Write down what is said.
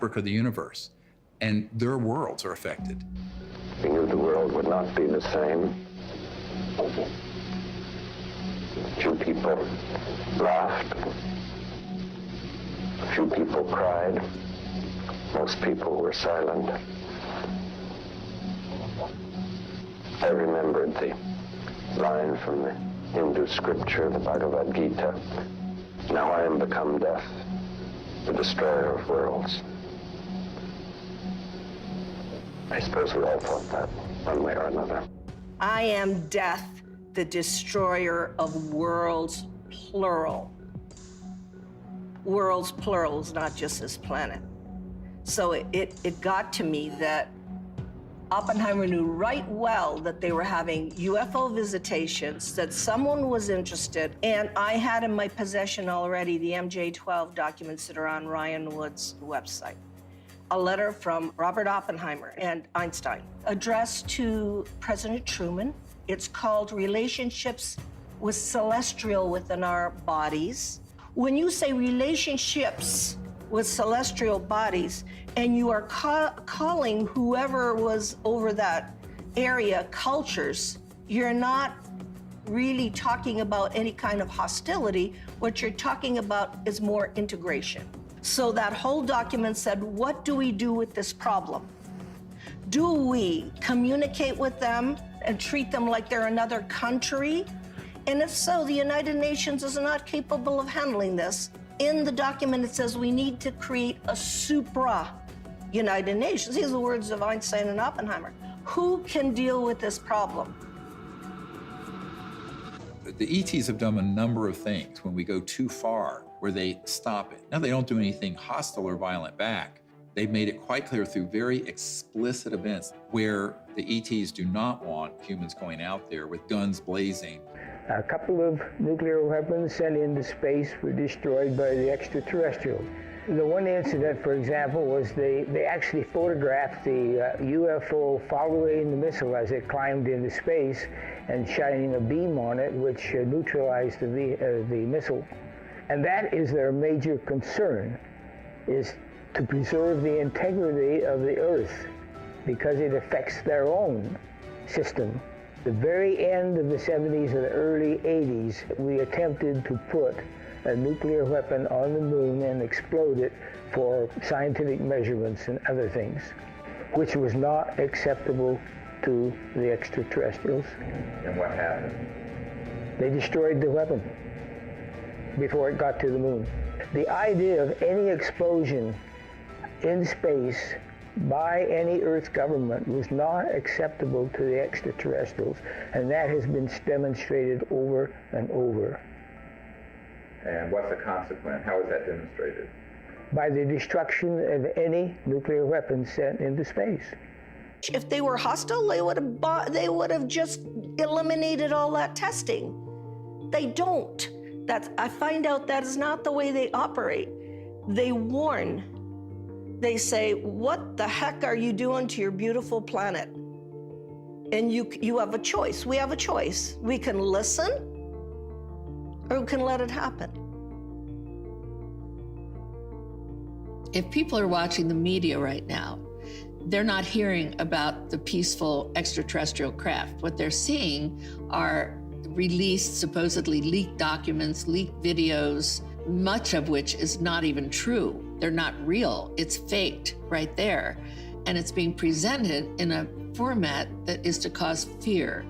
fabric of the universe, and their worlds are affected. We knew the world would not be the same. Few people laughed. Few people cried. Most people were silent. I remembered the line from the Hindu scripture, the Bhagavad Gita. Now I am become death, the destroyer of worlds. I suppose we all thought that, one way or another. I am death, the destroyer of worlds, plural. Worlds, plurals, not just this planet. So it got to me that Oppenheimer knew right well that they were having UFO visitations, that someone was interested, and I had in my possession already the MJ-12 documents that are on Ryan Wood's website. A letter from Robert Oppenheimer and Einstein addressed to President Truman. It's called Relationships with Celestial Within Our Bodies. When you say relationships with celestial bodies, and you are calling whoever was over that area cultures, you're not really talking about any kind of hostility. What you're talking about is more integration. So that whole document said, what do we do with this problem? Do we communicate with them and treat them like they're another country? And if so, the United Nations is not capable of handling this. In the document, it says we need to create a supra-United Nations. These are the words of Einstein and Oppenheimer. Who can deal with this problem? The ETs have done a number of things when we go too far, where they stop it. Now, they don't do anything hostile or violent back. They've made it quite clear through very explicit events where the ETs do not want humans going out there with guns blazing. A couple of nuclear weapons sent into space were destroyed by the extraterrestrials. The one incident, for example, was they actually photographed the UFO following the missile as it climbed into space and shining a beam on it, which neutralized the missile. And that is their major concern, is to preserve the integrity of the Earth, because it affects their own system. The very end of the 70s and the early 80s, we attempted to put a nuclear weapon on the moon and explode it for scientific measurements and other things, which was not acceptable to the extraterrestrials. And what happened? They destroyed the weapon before it got to the moon. The idea of any explosion in space by any Earth government was not acceptable to the extraterrestrials, and that has been demonstrated over and over. And what's the consequence? How is that demonstrated? By the destruction of any nuclear weapons sent into space. If they were hostile, they would have just eliminated all that testing. They don't. I find out that is not the way they operate. They warn. They say, what the heck are you doing to your beautiful planet? And you have a choice. We have a choice. We can listen, or we can let it happen. If people are watching the media right now, they're not hearing about the peaceful extraterrestrial craft. What they're seeing are released, supposedly leaked documents, leaked videos, much of which is not even true. They're not real. It's faked right there. And it's being presented in a format that is to cause fear.